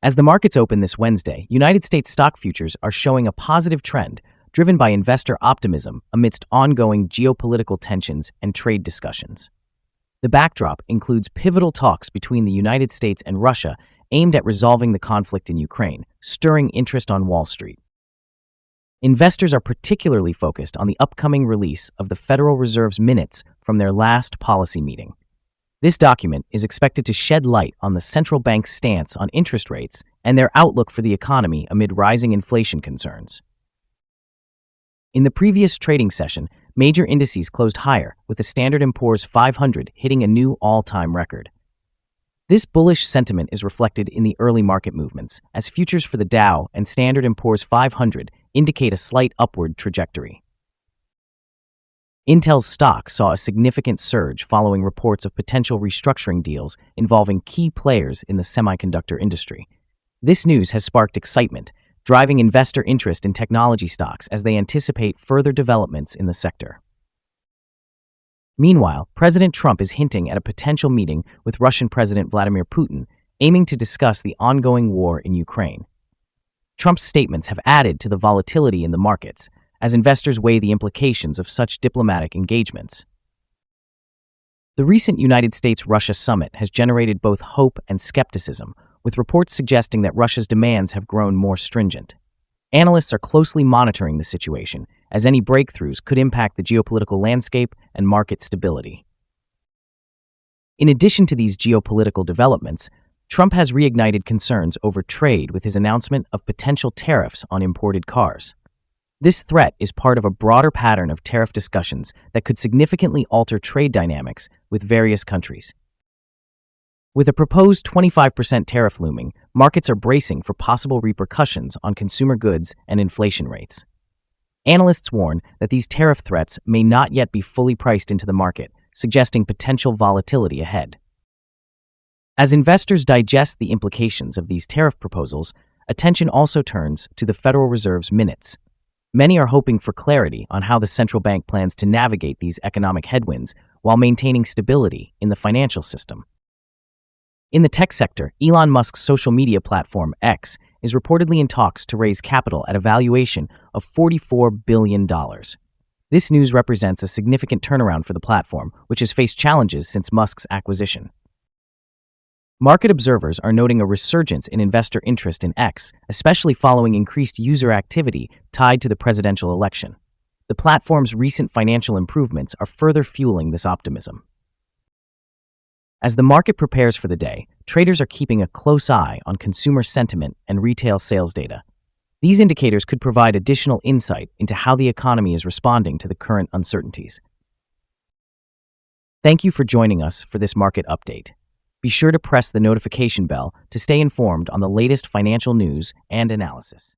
As the markets open this Wednesday, United States stock futures are showing a positive trend, driven by investor optimism amidst ongoing geopolitical tensions and trade discussions. The backdrop includes pivotal talks between the United States and Russia aimed at resolving the conflict in Ukraine, stirring interest on Wall Street. Investors are particularly focused on the upcoming release of the Federal Reserve's minutes from their last policy meeting. This document is expected to shed light on the central bank's stance on interest rates and their outlook for the economy amid rising inflation concerns. In the previous trading session, major indices closed higher, with the Standard & Poor's 500 hitting a new all-time record. This bullish sentiment is reflected in the early market movements, as futures for the Dow and Standard & Poor's 500 indicate a slight upward trajectory. Intel's stock saw a significant surge following reports of potential restructuring deals involving key players in the semiconductor industry. This news has sparked excitement, driving investor interest in technology stocks as they anticipate further developments in the sector. Meanwhile, President Trump is hinting at a potential meeting with Russian President Vladimir Putin, aiming to discuss the ongoing war in Ukraine. Trump's statements have added to the volatility in the markets, as investors weigh the implications of such diplomatic engagements. The recent United States-Russia summit has generated both hope and skepticism, with reports suggesting that Russia's demands have grown more stringent. Analysts are closely monitoring the situation, as any breakthroughs could impact the geopolitical landscape and market stability. In addition to these geopolitical developments, Trump has reignited concerns over trade with his announcement of potential tariffs on imported cars. This threat is part of a broader pattern of tariff discussions that could significantly alter trade dynamics with various countries. With a proposed 25% tariff looming, markets are bracing for possible repercussions on consumer goods and inflation rates. Analysts warn that these tariff threats may not yet be fully priced into the market, suggesting potential volatility ahead. As investors digest the implications of these tariff proposals, attention also turns to the Federal Reserve's minutes. Many are hoping for clarity on how the central bank plans to navigate these economic headwinds while maintaining stability in the financial system. In the tech sector, Elon Musk's social media platform X is reportedly in talks to raise capital at a valuation of $44 billion. This news represents a significant turnaround for the platform, which has faced challenges since Musk's acquisition. Market observers are noting a resurgence in investor interest in X, especially following increased user activity tied to the presidential election. The platform's recent financial improvements are further fueling this optimism. As the market prepares for the day, traders are keeping a close eye on consumer sentiment and retail sales data. These indicators could provide additional insight into how the economy is responding to the current uncertainties. Thank you for joining us for this market update. Be sure to press the notification bell to stay informed on the latest financial news and analysis.